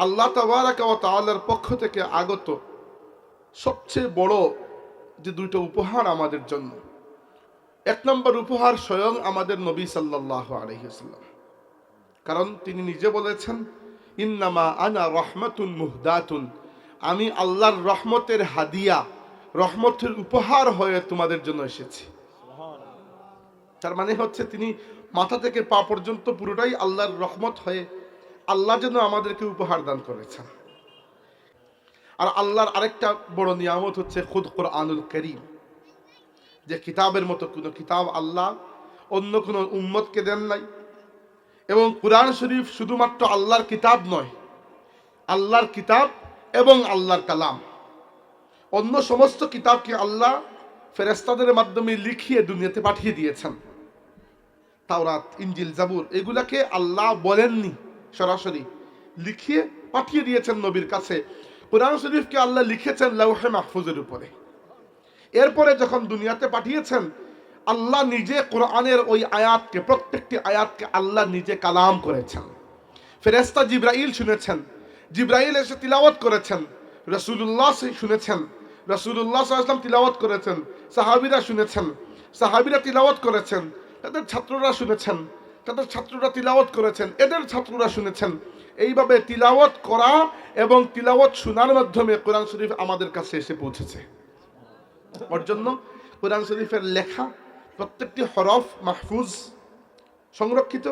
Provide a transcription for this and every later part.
আল্লাহ তাবারাকা ওয়া তাআলার পক্ষ থেকে আগত সবচেয়ে বড় যে দুইটা উপহার আমাদের জন্য, এক নম্বর উপহার স্বয়ং আমাদের নবী সাল্লাল্লাহু আলাইহি ওয়াসাল্লাম। কারণ তিনি নিজে বলেছেন, ইন্নামা আনা রাহমাতুন মুহদাতুন, আমি আল্লাহর রহমতের হাদিয়া, রহমতের উপহার হয়ে তোমাদের জন্য এসেছি। তার মানে হচ্ছে তিনি মাথা থেকে পা পর্যন্ত পুরোটাই আল্লাহর রহমত হয়ে আল্লাহ যেন আমাদেরকে উপহার দান করেছেন। আর আল্লাহর আরেকটা বড় নিয়ামত হচ্ছে খুদ কোরআনুল কারীম, যে কিতাবের মতো কোনো কিতাব আল্লাহ অন্য কোনো উম্মতকে দেন নাই। এবং কুরআন শরীফ শুধুমাত্র আল্লাহর কিতাব নয়, আল্লাহর কিতাব এবং আল্লাহর কালাম। অন্য সমস্ত কিতাবকে আল্লাহ ফেরেশতাদের মাধ্যমে লিখিয়ে দুনিয়াতে পাঠিয়ে দিয়েছেন। তাওরাত, ইনজিল, জাবুর এগুলাকে আল্লাহ বলেননি, সরাসরি লিখিয়ে পাঠিয়ে দিয়েছেন নবীর কাছে। কুরআন শরীফকে আল্লাহ লিখেছেন লাওহে মাহফুজের উপরে। এরপরে যখন দুনিয়াতে পাঠিয়েছেন, আল্লাহ নিজে কোরআনের ওই আয়াতকে, প্রত্যেকটি আয়াতকে আল্লাহ নিজে কালাম করেছেন। ফেরেশতা জিবরাইল শুনেছেন, জিবরাইল এসে তিলাওয়াত করেছেন, রাসূলুল্লাহ শুনেছেন, রাসূলুল্লাহ সাল্লাল্লাহু আলাইহি ওয়াসাল্লাম তিলাওয়াত করেছেন, সাহাবীরা শুনেছেন, সাহাবীরা তিলাওয়াত করেছেন, তাদের ছাত্ররা শুনেছেন, তাদের ছাত্ররা তিলাওয়াত করেছেন, এদের ছাত্ররা শুনেছেন। এইভাবে তিলাওয়াত করা এবং তিলাওয়াত শোনার মাধ্যমে কোরআন শরীফ আমাদের কাছে এসে পৌঁছেছে। ওর জন্য কোরআন শরীফের লেখা প্রত্যেকটি হরফ মাহফুজ, সংরক্ষিত,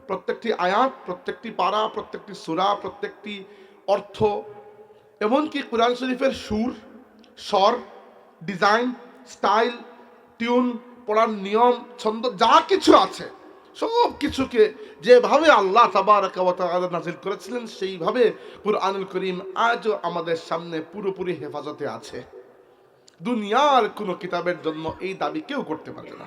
প্রত্যেকটি আয়াত, প্রত্যেকটি পারা, প্রত্যেকটি সূরা, প্রত্যেকটি অর্থ, এমনকি কোরআন শরীফের সুর, স্বর, ডিজাইন, স্টাইল, টিউন, পড়ার নিয়ম, ছন্দ, যা কিছু আছে সব কিছুকে যেভাবে আল্লাহ তাবারাকা ওয়া তাআলা নাযিল করেছিলেন সেইভাবে কুরআনুল কারীম আজও আমাদের সামনে পুরোপুরি হেফাজতে আছে। দুনিয়ার কোনো কিতাবের জন্য এই দাবি কেউ করতে পারে না।